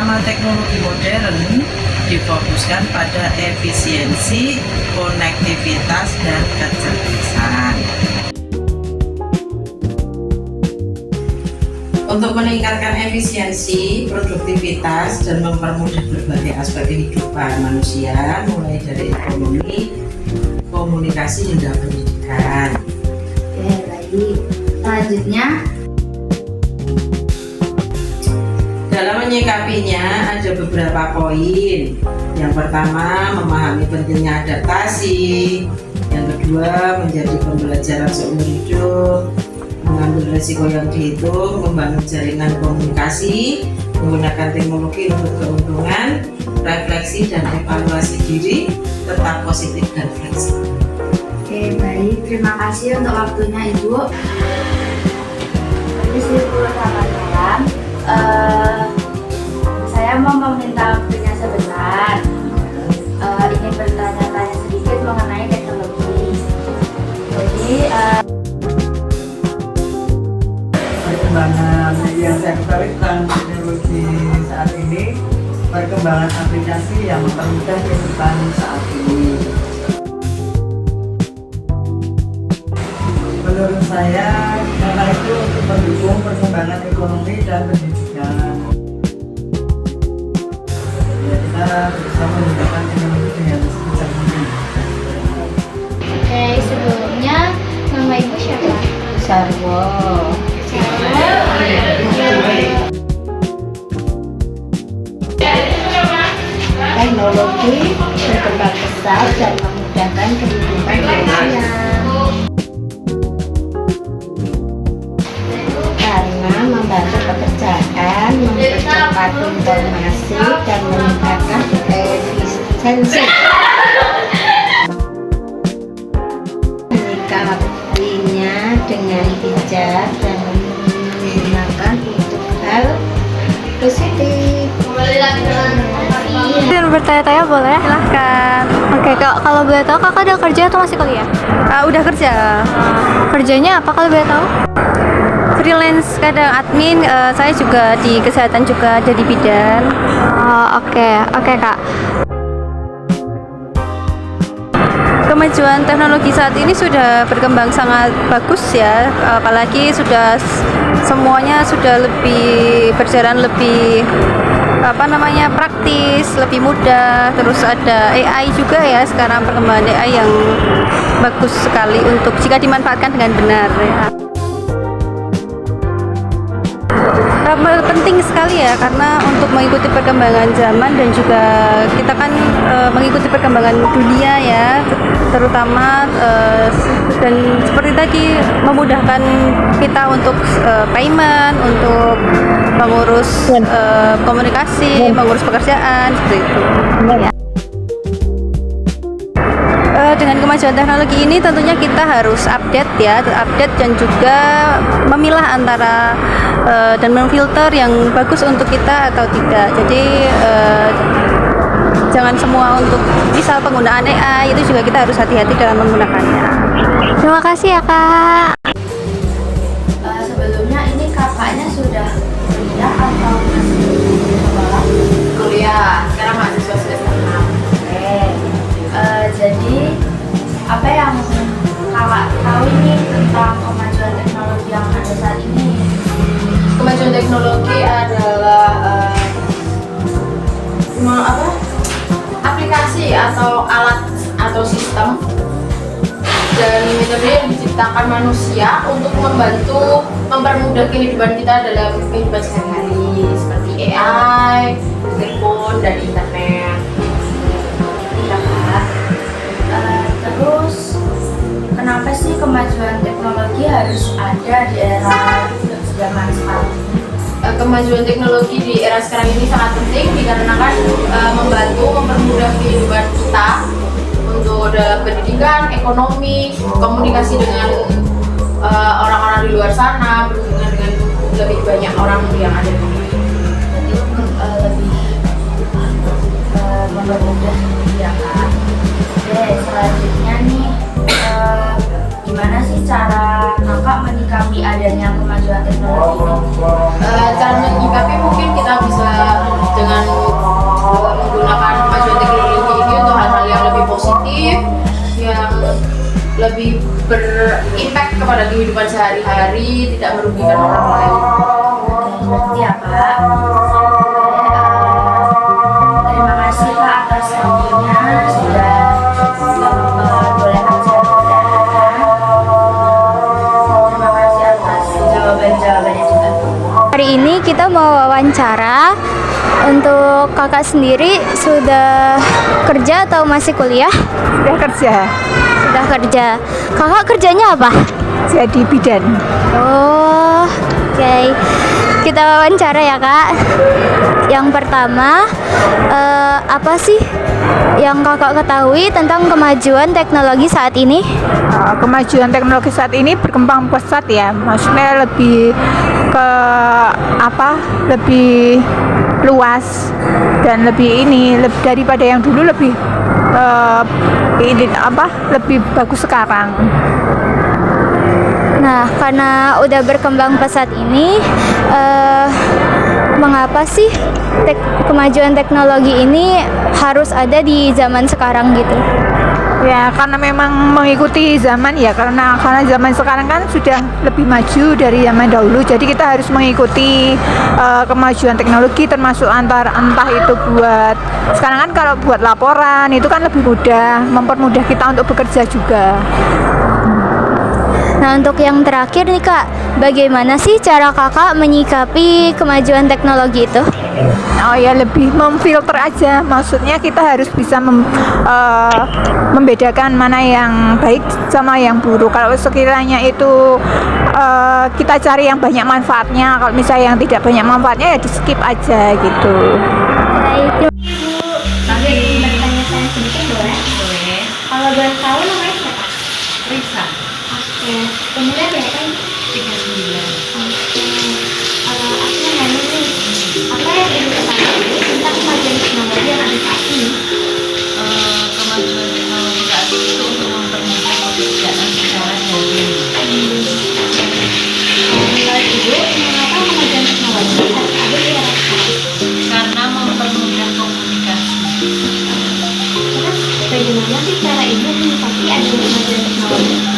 Utama teknologi modern difokuskan pada efisiensi, konektivitas, dan kecerdasan. Untuk meningkatkan efisiensi, produktivitas, dan mempermudah berbagai aspek kehidupan manusia, mulai dari ekonomi, komunikasi, hingga pendidikan. Oke, baik. Selanjutnya, dalam menyikapinya ada beberapa poin. Yang pertama, memahami pentingnya adaptasi. Yang kedua, menjadi pembelajaran seumur hidup, mengambil resiko yang dihitung, membangun jaringan komunikasi, menggunakan teknologi untuk keuntungan, refleksi dan evaluasi diri, tetap positif dan fleksibel. oke, baik. Terima kasih untuk waktunya, Ibu. Ibu, selamat malam. Saya mau meminta waktunya sebentar. Ingin bertanya-tanya sedikit mengenai teknologi. Jadi, perkembangan yang saya ketahui tentang teknologi saat ini, perkembangan aplikasi yang mempermudah kehidupan saat ini. Menurut saya, karena itu untuk mendukung perkembangan ekonomi dan pendidikan. Ya, kita bisa menggunakan teknologi dengan sebijak mungkin. oke, sebelumnya nama Ibu siapa? Sarwo. Teknologi berkembang pesat dan memudahkan kehidupan manusia karena membantu pekerjaan, mempercepat informasi, dan meningkatkan efisiensi. Menyikapinya dengan bijak dan menggunakan untuk hal positif. Izin bertanya-tanya boleh? Silahkan. Oke, kalau boleh tahu kakak udah kerja atau masih kuliah? Udah kerja. Kerjanya apa kalau boleh tahu? Freelance, kadang admin, saya juga di kesehatan juga jadi bidan. Oke kak. Kemajuan teknologi saat ini sudah berkembang sangat bagus ya, apalagi sudah semuanya sudah lebih berjalan lebih praktis, lebih mudah. Terus ada AI juga ya, sekarang perkembangan AI yang bagus sekali untuk jika dimanfaatkan dengan benar ya. Penting sekali ya, karena untuk mengikuti perkembangan zaman dan juga kita kan mengikuti perkembangan dunia ya, terutama dan seperti tadi memudahkan kita untuk payment, untuk mengurus komunikasi, mengurus pekerjaan seperti itu. Ya. Dengan kemajuan teknologi ini tentunya kita harus update dan juga memilah antara dan memfilter yang bagus untuk kita atau tidak. Jadi jangan semua untuk misal penggunaan AI itu juga kita harus hati-hati dalam menggunakannya. Terima kasih ya kak. Sebelumnya ini kakaknya sudah kuliah atau masih sekolah? Kuliah, sekarang mahasiswa semester 6. Oke. Jadi apa yang kakak tahu ini tentang kemajuan teknologi yang ada saat ini? Kemajuan teknologi adalah aplikasi atau alat atau sistem dan metode yang diciptakan manusia untuk membantu mempermudah kehidupan kita dalam kehidupan sehari-hari seperti AI, telepon, dan internet. Iya kak. Terus kenapa sih kemajuan teknologi harus ada di era zaman sekarang? Kemajuan teknologi di era sekarang ini sangat penting dikarenakan membantu mempermudah kehidupan kita untuk dalam pendidikan, ekonomi, komunikasi dengan orang-orang di luar sana, berhubungan dengan lebih banyak orang yang ada di dunia. Jadi lebih mempermudah ya kak. Oke, selanjutnya nih gimana sih cara kakak menyikapi adanya kemajuan teknologi ini? Cara menyikapi mungkin kita bisa dengan berimpact kepada kehidupan sehari-hari, tidak merugikan orang lain. Berarti ya Kak. Terima kasih Kak atas waktunya sudah memperbolehkan saya bertanya. Terima kasih atas jawaban-jawabannya juga. Hari ini kita mau wawancara. Untuk kakak sendiri sudah kerja atau masih kuliah? Sudah kerja, Sudah kerja. Kakak kerjanya apa? jadi bidan. Oh, oke. Kita wawancara ya kak. Yang pertama, apa sih yang kakak ketahui tentang kemajuan teknologi saat ini? Kemajuan teknologi saat ini berkembang pesat ya, maksudnya lebih ke lebih luas dan lebih daripada yang dulu lebih lebih bagus sekarang. Nah, karena udah berkembang pesat ini, mengapa sih kemajuan teknologi ini harus ada di zaman sekarang gitu? Ya karena memang mengikuti zaman ya, karena zaman sekarang kan sudah lebih maju dari zaman dahulu, jadi kita harus mengikuti kemajuan teknologi, termasuk entah itu buat sekarang kan kalau buat laporan itu kan lebih mudah, mempermudah kita untuk bekerja juga. Nah, untuk yang terakhir nih kak, bagaimana sih cara kakak menyikapi kemajuan teknologi itu? Oh ya, lebih memfilter aja, maksudnya kita harus bisa membedakan mana yang baik sama yang buruk. Kalau sekiranya itu kita cari yang banyak manfaatnya, kalau misalnya yang tidak banyak manfaatnya ya di skip aja gitu. Baik. Nanti bertanya saya sedikit boleh? Boleh. Kalau boleh tahu namanya siapa? Risa. Oke. Umurnya berapa ini? 39. Aku nanya nih, apa yang ibu ketahui tentang kemajuan teknologi yang ada saat ini? Kemajuan teknologi saat ini itu untuk mempermudah pekerjaan secara daring. Menurut ibu, mengapa kemajuan teknologi harus ada di era sekarang? Karena mempermudah komunikasi. Terus bagaimana sih cara ibu menyikapi adanya kemajuan teknologi?